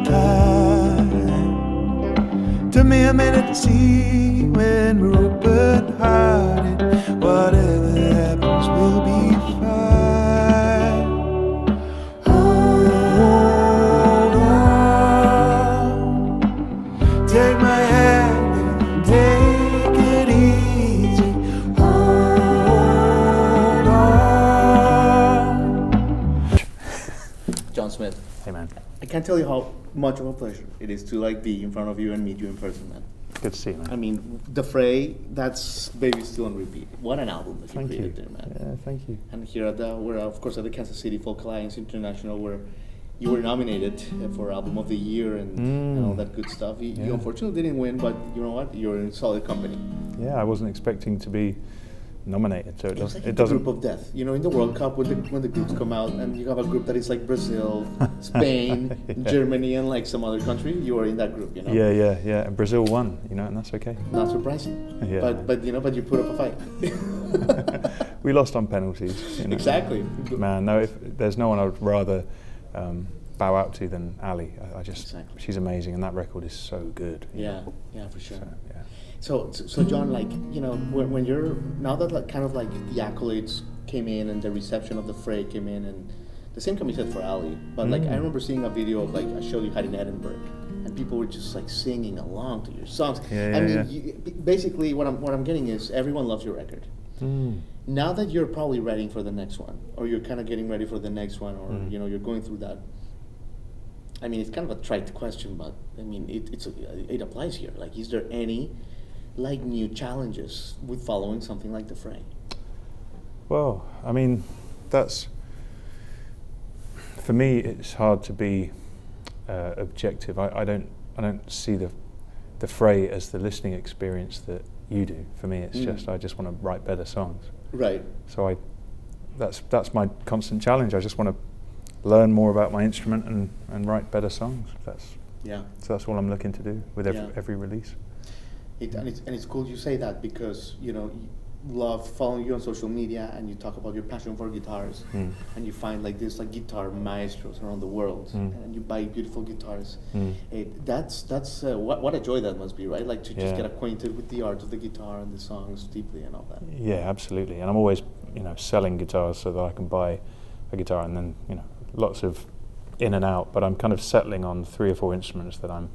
time. Took me a minute to see when we're open-hearted. Whatever happens, we'll be fine. Hold on, take my hand and take it easy. Hold on. John Smith. Hey man, I can't tell you how much of a pleasure it is to like be in front of you and meet you in person, man. good to see you, man. I mean, the Fray, that's Baby Still on Repeat. What an album that you Thank created you. there, man. Yeah, thank you. And here at we're of course at the Kansas City Folk Alliance International, where you were nominated for Album of the Year and all that good stuff. You unfortunately didn't win, but you know what? You're in solid company. Yeah, I wasn't expecting to be nominated, so It's like it the doesn't. group of death. You know, in the World Cup, when the groups come out, and you have a group that is like Brazil, Spain, Germany, and like some other country, you are in that group. You know. Yeah. And Brazil won, and that's okay. Not surprising. Yeah. But you put up a fight. We lost on penalties. Exactly. Man, no, if there's no one I would rather bow out to than Ali. Exactly. She's amazing, and that record is so good. Yeah, for sure. So, yeah. So John, like, when you're, now that like kind of like the accolades came in and the reception of the Fray came in, and the same can be said for Ali, but like I remember seeing a video of like a show you had in Edinburgh, and people were just like singing along to your songs. Basically what I'm getting is everyone loves your record. Now that you're probably ready for the next one, or you're kind of getting ready for the next one, or you're going through that. I mean, it's kind of a trite question, but I mean it applies here. Like, is there any like new challenges with following something like the Fray? Well, I mean, that's, for me, it's hard to be objective. I don't see the Fray as the listening experience that you do. For me, it's just, I just want to write better songs. Right. So that's my constant challenge. I just want to learn more about my instrument and write better songs. So that's all I'm looking to do with every release. It's cool you say that, because you love following you on social media, and you talk about your passion for guitars, and you find like this like guitar maestros around the world, and you buy beautiful guitars. That's what a joy that must be, right? Like to just get acquainted with the art of the guitar and the songs deeply and all that. Yeah, absolutely. And I'm always selling guitars so that I can buy a guitar, and then lots of in and out, but I'm kind of settling on 3 or 4 instruments that I'm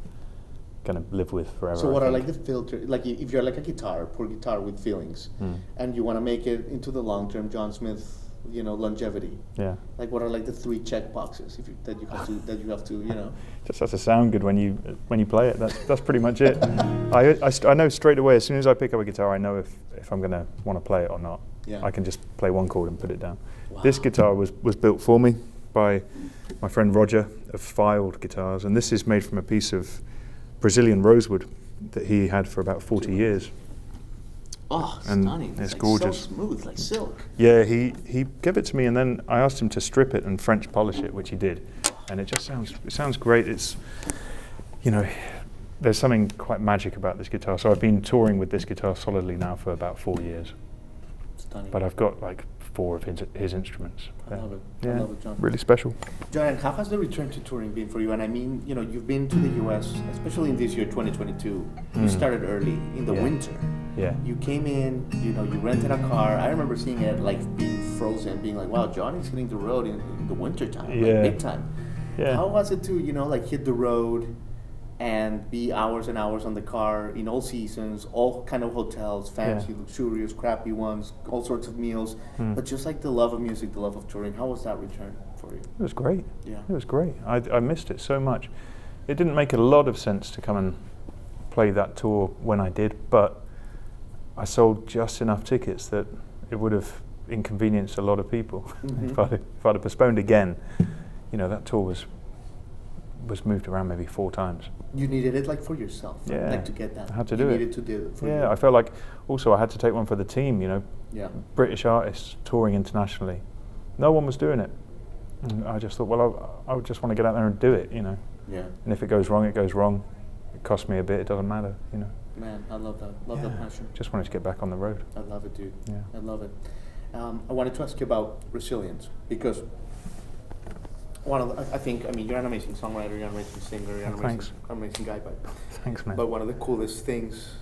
going to live with forever. So what are like the filter, like if you're like a poor guitar with feelings, and you want to make it into the long-term John Smith, longevity. Yeah. Like what are like the 3 check boxes that you have to Just has to sound good when you play it. That's pretty much it. I know straight away, as soon as I pick up a guitar, I know if I'm going to want to play it or not. Yeah. I can just play one chord and put it down. Wow. This guitar was built for me by my friend Roger of Filed Guitars, and this is made from a piece of Brazilian rosewood that he had for about 40 years. Oh, and stunning. It's like gorgeous. So smooth, like silk. Yeah, he gave it to me, and then I asked him to strip it and French polish it, which he did. And it just sounds great. It's, there's something quite magic about this guitar. So I've been touring with this guitar solidly now for about 4 years. Stunning. But I've got like 4 of his instruments. I love it. Yeah, I love it, John. Really special. John, and how has the return to touring been for you? And I mean, you've been to the U.S., especially in this year, 2022. You started early in the winter. Yeah. You came in, you rented a car. I remember seeing it like being frozen, being like, wow, John is hitting the road in the winter time, like big time. Yeah. How was it to, like hit the road and be hours and hours on the car in all seasons, all kind of hotels, fancy, luxurious, crappy ones, all sorts of meals, but just like the love of music, the love of touring. How was that return for you? It was great. Yeah. It was great. I missed it so much. It didn't make a lot of sense to come and play that tour when I did, but I sold just enough tickets that it would have inconvenienced a lot of people. If I'd have postponed again, that tour was moved around maybe 4 times. You needed it like for yourself, like to get that. I had to do it. You needed to do it for you. I felt like also I had to take one for the team, British artists touring internationally. No one was doing it. And I just thought, well, I would just want to get out there and do it, Yeah. And if it goes wrong, it goes wrong. It cost me a bit, it doesn't matter, Man, I love that. Love that passion. Just wanted to get back on the road. I love it, dude. Yeah. I love it. I wanted to ask you about resilience, because I think, I mean, you're an amazing songwriter, you're an amazing singer, you're an amazing guy, but thanks, man. But one of the coolest things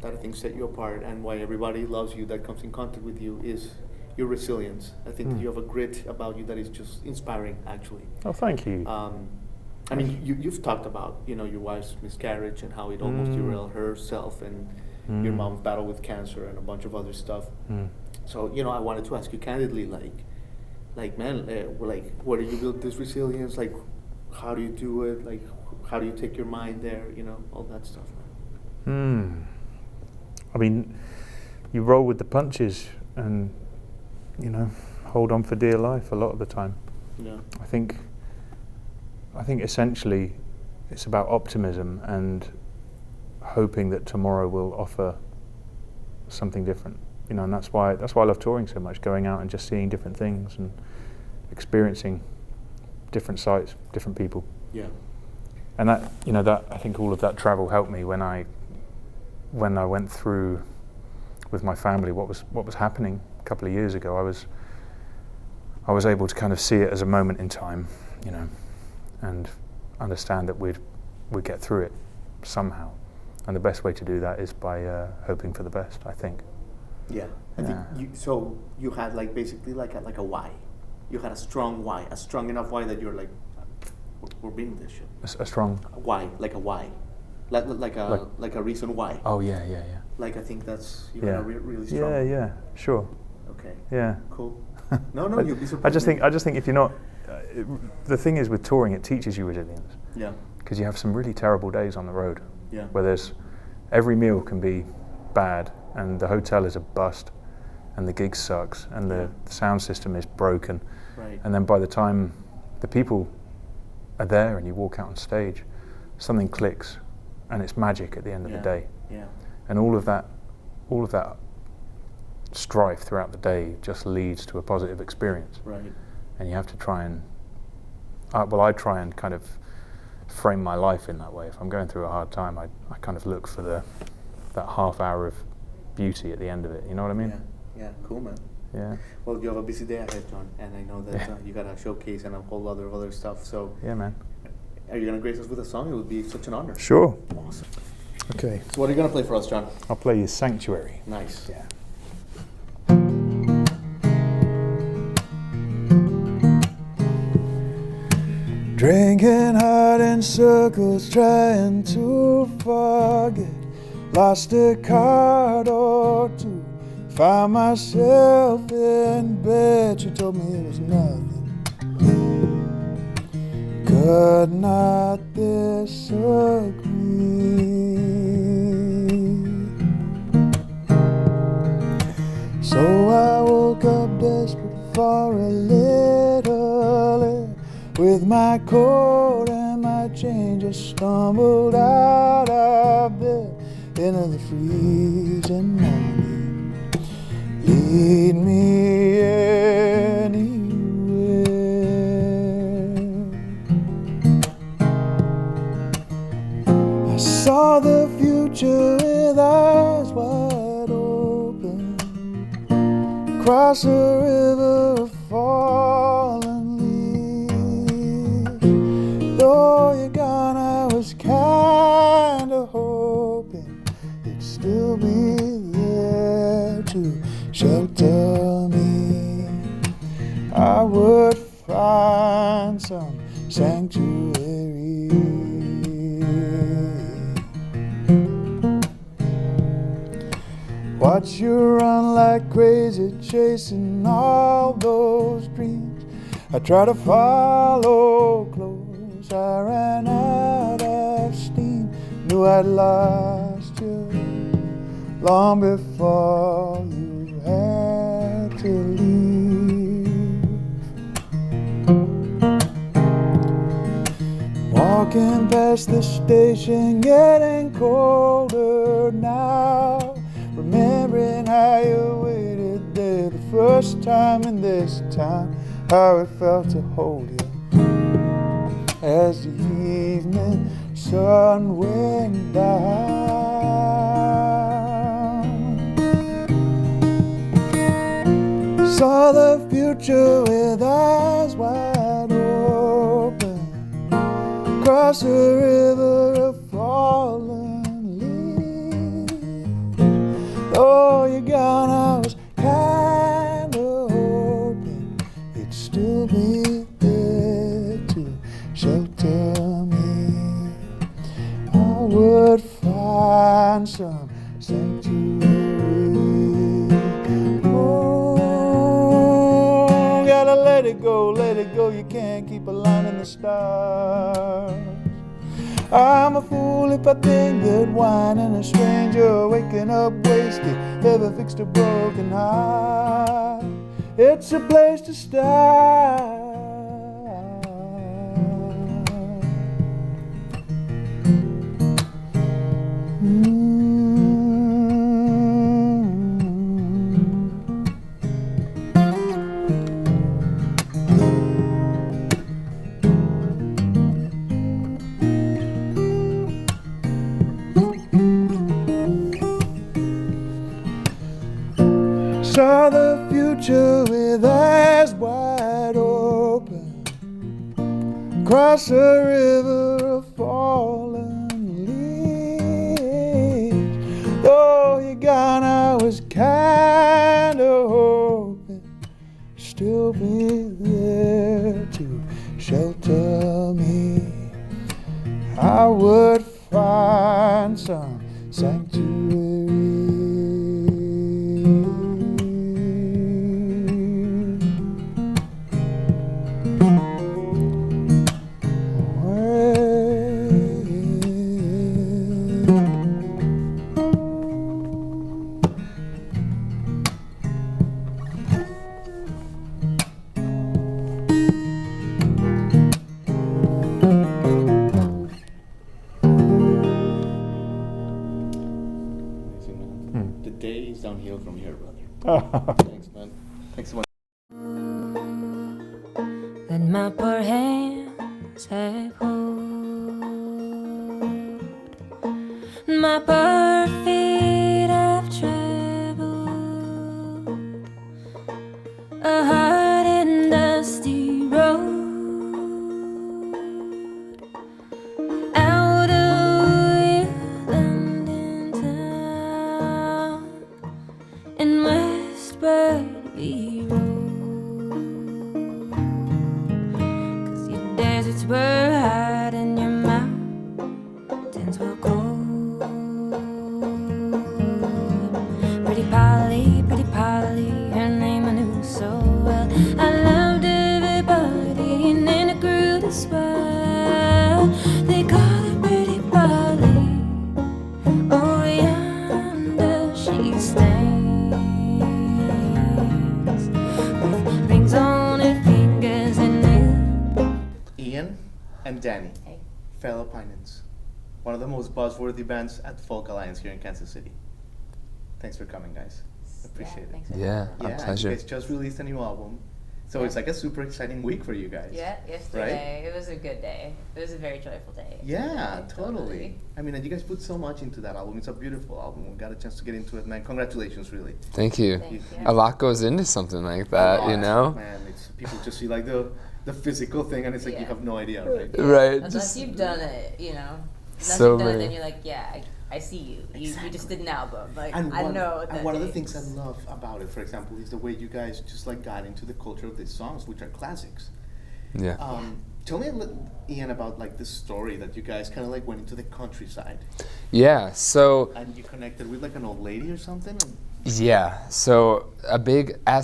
that I think set you apart and why everybody loves you that comes in contact with you is your resilience. I think you have a grit about you that is just inspiring, actually. Oh, thank you. I mean, you've talked about, you know, your wife's miscarriage and how it almost derailed herself, and your mom's battle with cancer and a bunch of other stuff. So, you know, I wanted to ask you candidly, like, man, where do you build this resilience? Like, how do you do it? Like, how do you take your mind there? You know, all that stuff. I mean, you roll with the punches and, you know, hold on for dear life a lot of the time. Yeah. I think essentially it's about optimism and hoping that tomorrow will offer something different. You know, and that's why I love touring so much, going out and just seeing different things and experiencing different sights, different people. Yeah. And that, you know, that I think all of that travel helped me when I went through with my family what was happening a couple of years ago. I was able to kind of see it as a moment in time, you know, and understand that we'd get through it somehow. And the best way to do that is by hoping for the best, I think. Yeah, I think you had like basically like a why. You had a strong why, a strong enough why that you're like, we're beating this shit. A strong why, like a why, like a reason why. Oh yeah. Like I think that's really strong. Yeah, sure. Okay. Yeah. Cool. No, you'd be surprised. I just think if you're not, the thing is with touring, it teaches you resilience. Yeah. Because you have some really terrible days on the road. Yeah. Where every meal can be bad, and the hotel is a bust, and the gig sucks, and the sound system is broken. Right. And then by the time the people are there and you walk out on stage, something clicks, and it's magic at the end of the day. Yeah. And all of that strife throughout the day just leads to a positive experience. Right. And you have to try and, I try and kind of frame my life in that way. If I'm going through a hard time, I kind of look for that half hour of beauty at the end of it. You know what I mean? Yeah. Cool, man. Yeah. Well, you have a busy day ahead, John, and I know that you got a showcase and a whole lot of other stuff. So yeah, man. Are you gonna grace us with a song? It would be such an honor. Sure. Awesome. Okay. So what are you gonna play for us, John? I'll play you Sanctuary. Nice. Yeah. Drinking hard in circles, trying to forget. Lost a card or two, found myself in bed. She told me it was nothing. Could not disagree. So I woke up desperate for a little air. With my coat and my chain, just stumbled out of bed into the freezing morning. Lead me anywhere. I saw the future with eyes wide open, across a river of fallen leaves. Though you're gone, I was kinda hoping you'd still be there to shelter me. I would find some sanctuary. Watch you run like crazy, chasing all those dreams. I try to follow close, I ran out of steam. Knew I'd lost you long before you had to leave. Walking past the station, getting colder now. Remembering how you waited there the first time in this town. How it felt to hold you as the evening sun went down. Saw the future with eyes wide open, Cross a river of fallen leaves. Oh, you're gone, I was kind of hoping you'd still be there to shelter me. I would find some sanctuary. Oh, gotta let it go, you can't keep a line in the stars. I'm a fool if I think that wine and a stranger waking up wasted ever fixed a broken heart. It's a place to start. Saw the future with eyes wide open. Cross a river of fallen leaves. Though you're gone, I was kind of hoping you'd still be there to shelter me. I would find some sanctuary. Downhill from here, brother. Thanks, man. Thanks so much. That my poor hands have hold, my poor feet have traveled a hard and dusty road out of London town in Westbury Road, 'cause your deserts were hot and your mountains were cold. Pretty Polly, her name I knew so well. I loved everybody and then it grew to swell. They call her Pretty Polly. Oh, yonder she stands with rings on her fingers and nails. Ian and Danny, Hey. fellow Pynins, one of the most buzzworthy bands at Folk Alliance here in Kansas City. Thanks for coming, guys. Appreciate it. Thanks for Yeah, having me. our Yeah, pleasure. you guys just released a new album, so Yeah. it's like a super exciting week for you guys. Yeah, yesterday. It was a good day. It was a very joyful day. Yeah, totally. I mean, and you guys put so much into that album. It's a beautiful album. We got a chance to get into it, man. Congratulations, really. Thank you. Thank you. A lot goes into something like that, you know? Man, it's people just see like the physical thing, and it's like you Yeah. have no idea, right? Right. Unless Just you've done it, you know. Unless So you've done it, many- then you're like, yeah, I see you. You just did an album. Like, And I one, know what that and one of the takes. things I love about it, for example, is the way you guys just like got into the culture of these songs, which are classics. yeah. Tell me, Ian, about like the story that you guys kind of like went into the countryside Yeah, so and you connected with like an old lady or something. as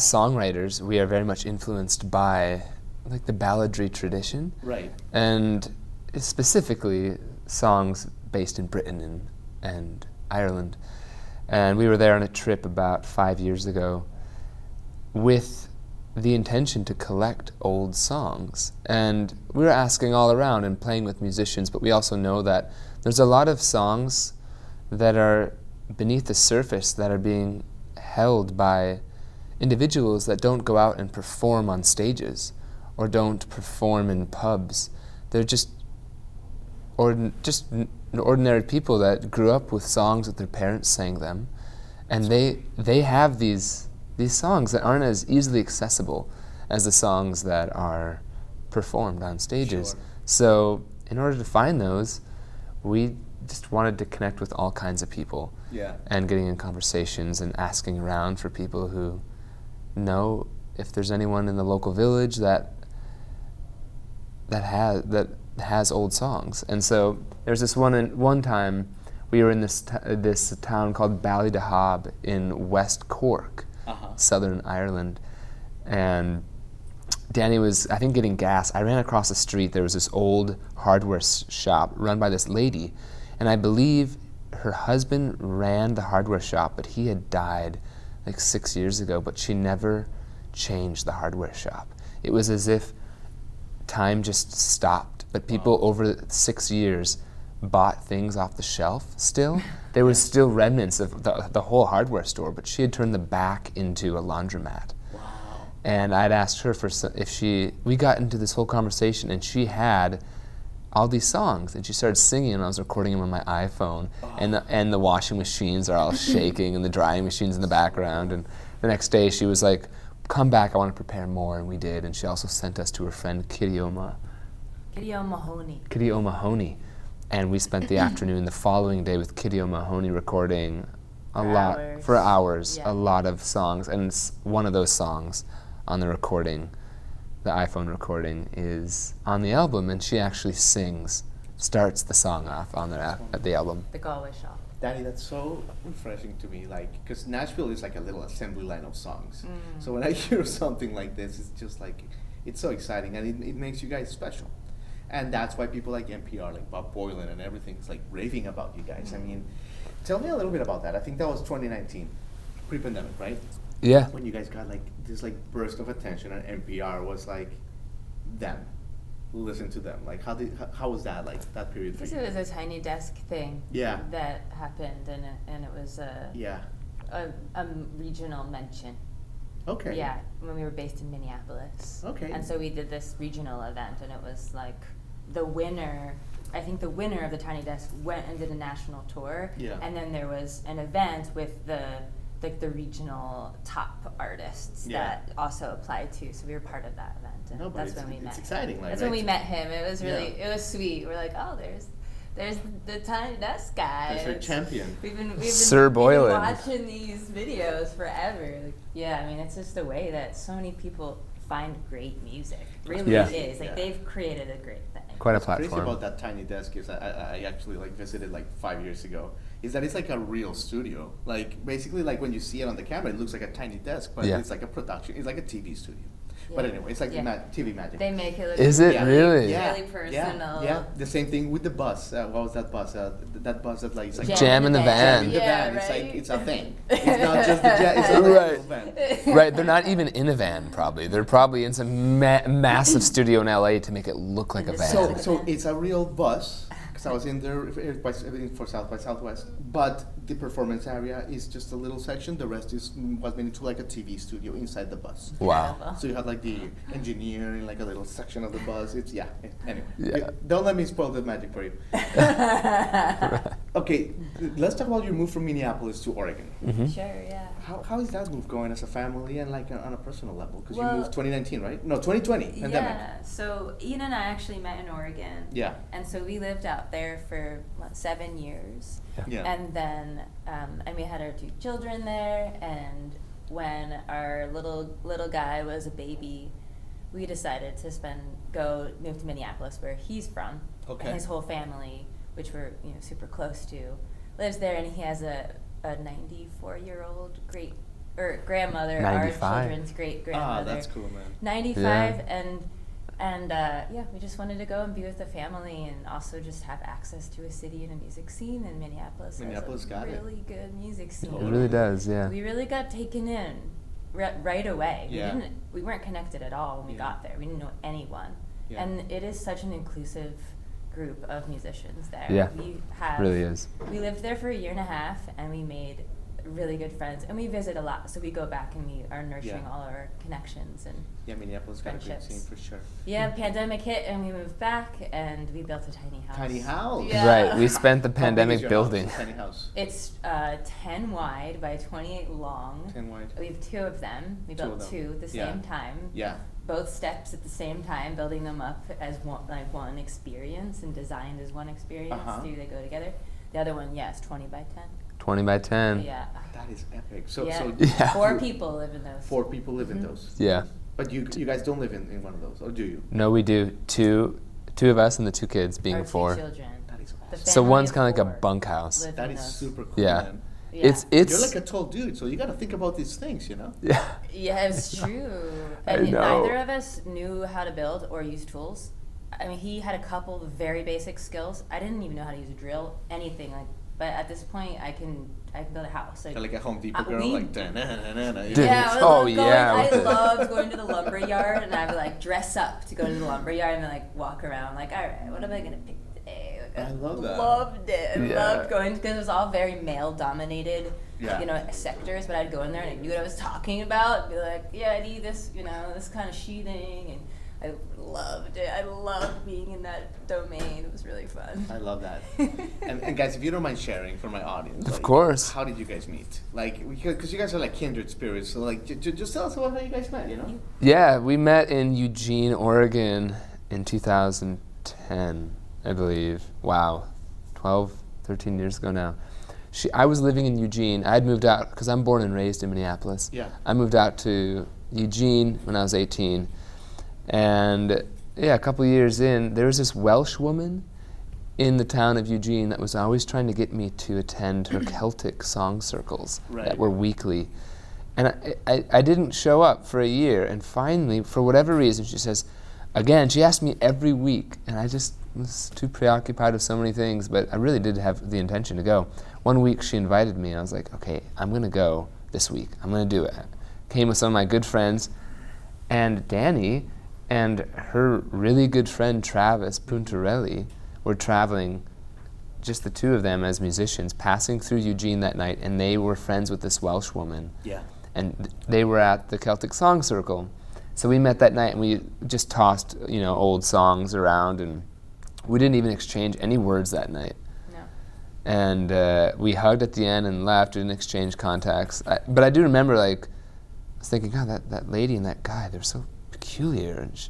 songwriters, we are very much influenced by like the balladry tradition, Right. and specifically songs based in Britain and Ireland. And we were there on a trip about 5 years ago with the intention to collect old songs. And we were asking all around and playing with musicians, but we also know that there's a lot of songs that are beneath the surface that are being held by individuals that don't go out and perform on stages or don't perform in pubs. They're just ordinary people that grew up with songs that their parents sang them, and they have these songs that aren't as easily accessible as the songs that are performed on stages. Sure. So in order to find those, we just wanted to connect with all kinds of people. Yeah. And getting in conversations and asking around for people who know if there's anyone in the local village that has old songs. And so there's this one time we were in this town called Ballydehab in West Cork, Southern Ireland, and Danny was, I think, getting gas. I ran across the street. There was this old hardware shop run by this lady, and I believe her husband ran the hardware shop, but he had died like 6 years ago, but she never changed the hardware shop. It was as if time just stopped, but people over 6 years bought things off the shelf still. There was still remnants of the whole hardware store, but she had turned the back into a laundromat. Wow. And I'd asked her we got into this whole conversation, and she had all these songs, and she started singing, and I was recording them on my iPhone, and the washing machines are all shaking, and the drying machines in the background, and the next day she was like, come back, I want to prepare more, and we did, and she also sent us to her friend Kitty O'Mahony, and we spent the afternoon the following day with Kitty O'Mahony recording for hours, a lot of songs, and one of those songs on the recording, the iPhone recording, is on the album, and she actually starts the song off on the album. The Galway Shop. Danny, that's so refreshing to me, like, because Nashville is like a little assembly line of songs. So when I hear something like this, it's just like, it's so exciting, and it makes you guys special. And that's why people like NPR, like Bob Boylan and everything's like raving about you guys. I mean, tell me a little bit about that. I think that was 2019, pre-pandemic, right? Yeah. When you guys got like this like burst of attention, and NPR was like them. Listen to them. Like how was that, like that period for you? It was a Tiny Desk thing. Yeah. That happened, and it was a regional mention. Okay. Yeah, when we were based in Minneapolis. Okay. And so we did this regional event, and it was like the winner of the Tiny Desk went and did a national tour. Yeah. And then there was an event with the regional top artists that also applied too. So we were part of that event. And that's when we met. It's exciting, That's when we met him. It was really it was sweet. We're like, oh, there's the Tiny Desk guy. There's our champion. We've been watching these videos forever. Like, yeah, I mean, it's just the way that so many people find great music. Really is. Like, they've created a great thing. Quite a What's platform. crazy about that Tiny Desk is I actually like visited like 5 years ago. Is that it's like a real studio. Like basically like when you see it on the camera, it looks like a tiny desk, but it's like a production. It's like a TV studio. Yeah. But anyway, it's like TV magic. They make it look really personal. Yeah. The same thing with the bus. What was that bus? That bus that like it's like Jam in the Van. Jam in the Van. Right? It's like it's a thing. It's not just the jam. It's a real van. Right. They're not even in a van. Probably. They're probably in some massive studio in LA to make it look like a van. So it's a real bus. Because I was in there for South by Southwest, but the performance area is just a little section. The rest was made into like a TV studio inside the bus. Wow. So you had like the engineer in like a little section of the bus. Anyway. Yeah. Don't let me spoil the magic for you. Okay, let's talk about your move from Minneapolis to Oregon. Mm-hmm. Sure, yeah. How is that move going as a family and like on a personal level? Because you moved 2019, right? No, 2020, pandemic. Yeah, so Ian and I actually met in Oregon. Yeah. And so we lived out there for 7 years. Yeah. And then, and we had our 2 children there, and when our little guy was a baby, we decided to move to Minneapolis, where he's from. Okay. And his whole family, which we're super close to, lives there, and he has a 94-year-old grandmother, 95. our children's great grandmother. Ah, that's cool, man. 95, Yeah. and we just wanted to go and be with the family, and also just have access to a city and a music scene. And Minneapolis has a really good music scene. It really does. Yeah. We really got taken in right away. Yeah. We weren't connected at all when we got there. We didn't know anyone, and it is such an inclusive group of musicians there. Yeah, really is. We lived there for 1.5 years, and we made really good friends, and we visit a lot, so we go back and we are nurturing all our connections and Minneapolis got a great scene for sure. Yeah, pandemic hit, and we moved back, and we built a tiny house. Tiny house. Yeah. Right, we spent the pandemic building. Tiny house. It's 10 wide by 28 long. 10 wide. We have 2 of them. We built 2 at the same time. Yeah. both steps at the same time, building them up as one experience and designed as one experience. Do they go together? The other one, yes, 20 by 10. 20 by 10. Yeah. That is epic. So, Yeah. 4 people live in those. 4 people live in those. Yeah. But you guys don't live in one of those, or do you? No, we do. Two of us and the 2 kids being Our 4. 2 children. That is awesome. So one's kind of like a bunkhouse. That is super cool, Yeah. man. Yeah. It's You're like a tall dude, so you got to think about these things, you know? Yeah. Yeah, it's true. I And know. neither of us knew how to build or use tools. I mean, he had a couple of very basic skills. I didn't even know how to use a drill, anything. But at this point, I can build a house. Like a Home Depot girl, like da-na-na-na-na, you Dude. know? Yeah, Oh, I loved going to the lumber yard, and I would like dress up to go to the lumber yard and then like walk around like, all right, what am I gonna pick today? Like, I love that. Loved it. Yeah. Loved going because it was all very male dominated, sectors. But I'd go in there and I knew what I was talking about. Be like, yeah, I need this, this kind of sheathing, and I loved it. I loved being in that domain. It was really fun. I love that. and guys, if you don't mind sharing for my audience, Of course. How did you guys meet? Like, because you guys are like kindred spirits, so like, just tell us about how you guys met. Yeah, we met in Eugene, Oregon in 2010, I believe. Wow, 12, 13 years ago now. I was living in Eugene. I had moved out because I'm born and raised in Minneapolis. Yeah. I moved out to Eugene when I was 18. And yeah, a couple of years in, there was this Welsh woman in the town of Eugene that was always trying to get me to attend her Celtic song circles that were weekly. And I didn't show up for a year, and finally, for whatever reason, she says, again, she asked me every week, and I just was too preoccupied with so many things, but I really did have the intention to go. One week she invited me, and I was like, okay, I'm gonna go this week. I'm gonna do it. Came with some of my good friends, and Danny and her really good friend Travis Puntarelli were traveling, just the 2 of them as musicians, passing through Eugene that night, and they were friends with this Welsh woman. Yeah. And they were at the Celtic Song Circle. So we met that night and we just tossed, old songs around, and we didn't even exchange any words that night. No. And we hugged at the end and left, didn't exchange contacts. But I do remember, I was thinking, God, that lady and that guy, they're so peculiar, and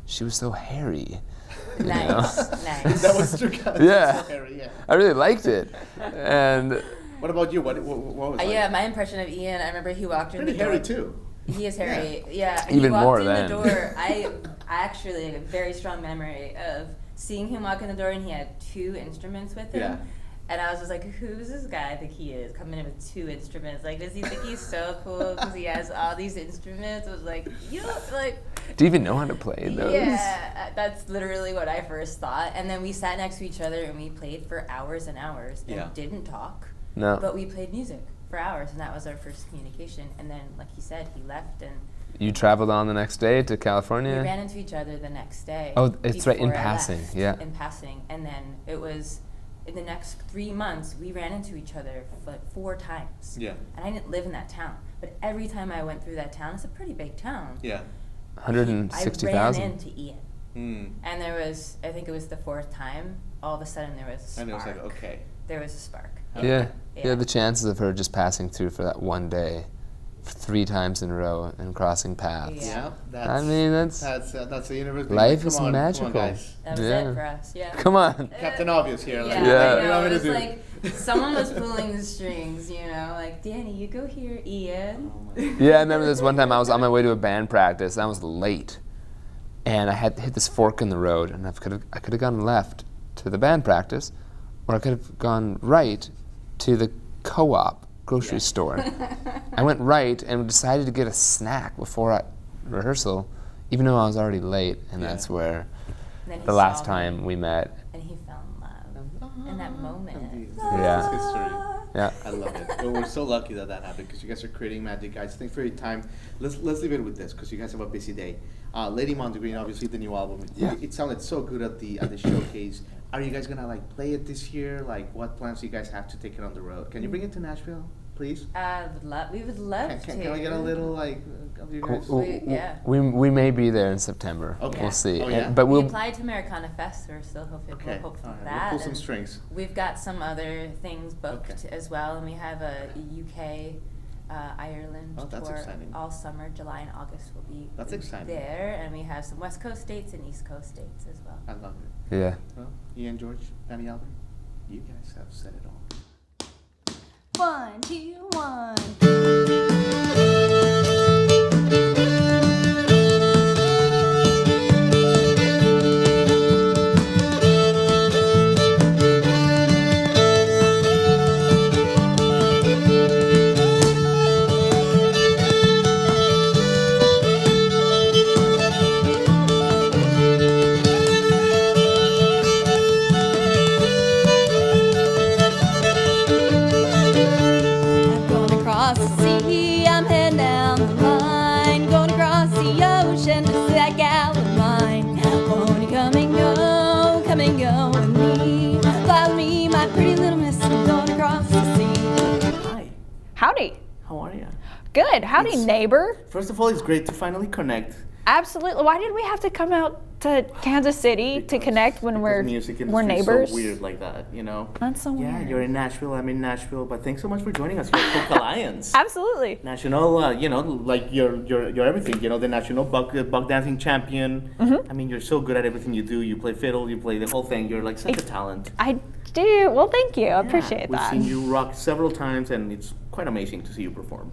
she was so hairy. Nice. That was true. Yeah. So hairy, yeah. I really liked it. And what about you? What was it? Yeah, my impression of Ian, I remember he walked in the door. Pretty hairy too. He is hairy. Yeah. Even he walked more in then. the door. I actually have a very strong memory of seeing him walk in the door, and he had 2 instruments with him. Yeah. And I was just like, who's this guy I think he is, coming in with 2 instruments? Like, does he think he's so cool because he has all these instruments? I was like, do you even know how to play those? Yeah, that's literally what I first thought. And then we sat next to each other and we played for hours and hours and didn't talk. No. But we played music for hours, and that was our first communication. And then, like he said, he left, and You traveled on the next day to California? we ran into each other the next day. Oh, it's right, in before I passing, left, yeah. In passing. And then it was, in the next 3 months, we ran into each other like 4 times. Yeah. And I didn't live in that town. But every time I went through that town, it's a pretty big town. Yeah. 160,000. I ran into Ian. Mm. And there was, I think it was the 4th time, all of a sudden there was a spark. And it was like, okay. There was a spark. Yeah. Yeah, the chances of her just passing through for that one day, 3 times in a row, and crossing paths. Yeah. That's the universe. Life Come is on, magical. Come on, guys. That was it for us, yeah. Come on. Captain Obvious here. Like, Yeah, Yeah. I know, What it was do you want me to like someone was pulling the strings, like, Danny, you go here, Ian. Yeah, I remember this one time I was on my way to a band practice, and I was late. And I had hit this fork in the road, and I could have gone left to the band practice, or I could have gone right to the co-op grocery store. I went right and decided to get a snack before rehearsal, even though I was already late, and that's where the last time we met. And he fell in love in that moment. Yeah. It's history. Yeah. I love it. Well, we're so lucky that happened because you guys are creating magic, guys. Thanks for your time. Let's leave it with this because you guys have a busy day. Lady Mondegreen, obviously the new album. Yeah. It sounded so good at the showcase. Are you guys gonna play it this year? What plans do you guys have to take it on the road? Can you bring it to Nashville, please? We would love to. Can we get a little of you guys? We may be there in September. Okay. We'll see. Oh, yeah? But we we'll applied to Americana Fest. We're still hoping Okay. we'll hope for All right. that. We'll pull some and strings. We've got some other things booked as well, and we have a UK Ireland that's tour exciting. all summer. July and August will be exciting. there, and we have some West Coast dates and East Coast dates as well. I love it. Yeah. Well, Ian, George, Penny, Albert, you guys have said it all. 1, 2, 1. Howdy. How are you? Good. Howdy, neighbor. First of all, it's great to finally connect. Absolutely. Why did we have to come out to Kansas City to connect when we're neighbors? So weird like that, you know. That's so weird. Yeah, you're in Nashville. I'm in Nashville. But thanks so much for joining us here at Klug Alliance. Absolutely. National, you know, like you're everything. You know, the national buckdancing champion. Mm-hmm. I mean, you're so good at everything you do. You play fiddle. You play the whole thing. You're like such a talent. I do. Well, thank you. I appreciate We've that. seen you rock several times, and it's quite amazing to see you perform.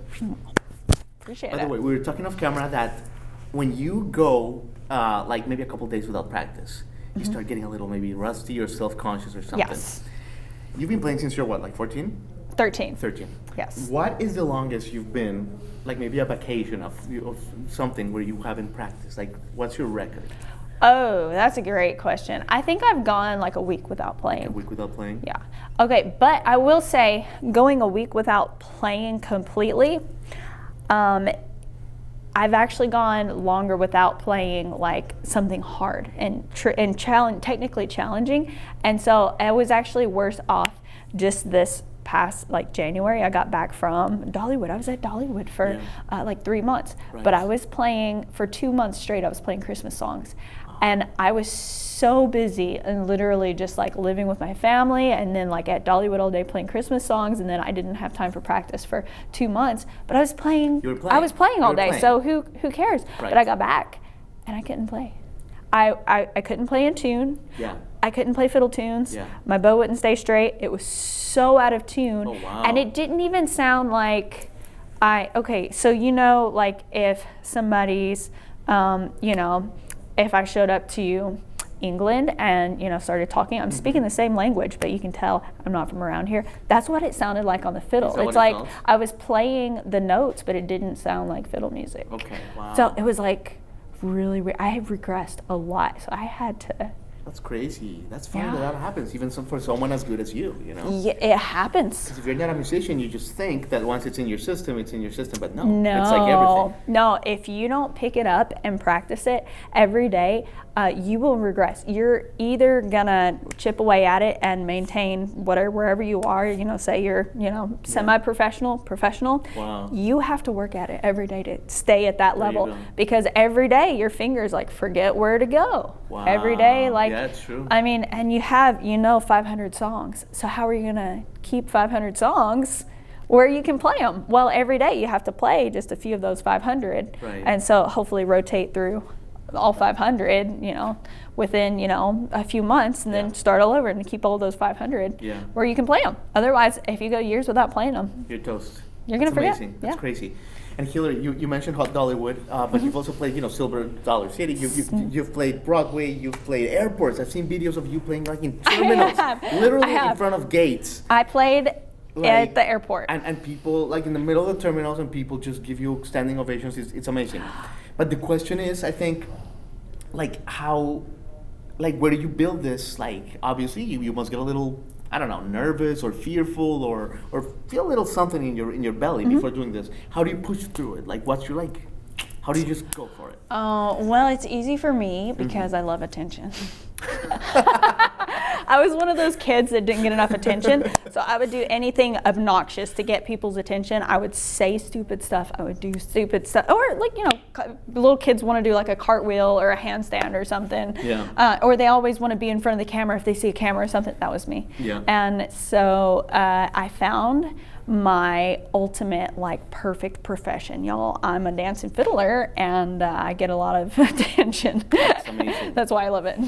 Appreciate By it. the way, we were talking off camera that when you go like maybe a couple days without practice, you start getting a little maybe rusty or self-conscious or something. Yes. You've been playing since you're what, like 14? 13. 13. Yes. What is the longest you've been, like maybe a vacation of something where you haven't practiced? Like, what's your record? Oh, that's a great question. I think I've gone like a week without playing. A week without playing? Yeah. Okay, but I will say going a week without playing completely, I've actually gone longer without playing like something hard and technically challenging. And so I was actually worse off just this past like January. I got back from Dollywood. I was at Dollywood for like 3 months, but I was playing for 2 months straight. I was playing Christmas songs. And I was so busy and literally just like living with my family and then like at Dollywood all day playing Christmas songs, and then I didn't have time for practice for 2 months. But I was playing. I was playing all day, so who cares? Right. But I got back and I couldn't play. I couldn't play in tune. Yeah. I couldn't play fiddle tunes. Yeah. My bow wouldn't stay straight. It was so out of tune. Oh, wow. And it didn't even sound like okay, so you know, like if somebody's, you know, if I showed up to England and, you know, started talking, I'm speaking the same language, but you can tell I'm not from around here. That's what it sounded like on the fiddle. It's like I was playing the notes, but it didn't sound like fiddle music. Okay, wow. So it was like really weird. I have regressed a lot, so I had to. That's crazy. That's funny that happens, even for someone as good as you know? Yeah, it happens. Because if you're not a musician, you just think that once it's in your system, it's in your system. But no, it's like everything. No, if you don't pick it up and practice it every day, you will regress. You're either gonna chip away at it and maintain wherever you are, you know, say you're, you know, semi-professional, professional. Wow. You have to work at it every day to stay at that level, because every day your fingers like forget where to go. Wow. Every day, like, yeah, it's true. I mean, and you have, you know, 500 songs. So how are you gonna keep 500 songs where you can play them? Well, every day you have to play just a few of those 500. Right. And so hopefully rotate through all 500, you know, within, you know, a few months, and then start all over and keep all those 500 where you can play them. Otherwise, if you go years without playing them, you're toast. You're gonna forget. Amazing. That's crazy. And Hillary, you mentioned Hot Dollywood, but you've also played, you know, Silver Dollar City. You've played Broadway. You've played airports. I've seen videos of you playing like in terminals, literally in front of gates. I played at the airport. And people, like in the middle of the terminals, and people just give you standing ovations. It's amazing. But the question is, I think, like how, like where do you build this? Like obviously you must get a little, I don't know, nervous or fearful or feel a little something in your belly before doing this. How do you push through it? Like what's your like? How do you just go for it? Oh, well, it's easy for me because I love attention. I was one of those kids that didn't get enough attention, so I would do anything obnoxious to get people's attention. I would say stupid stuff. I would do stupid stuff, or like, you know, little kids want to do like a cartwheel or a handstand or something. Yeah. Or they always want to be in front of the camera if they see a camera or something. That was me. Yeah. And so I found my ultimate, like, perfect profession, y'all. I'm a dancing fiddler, and I get a lot of attention. That's amazing. That's why I love it.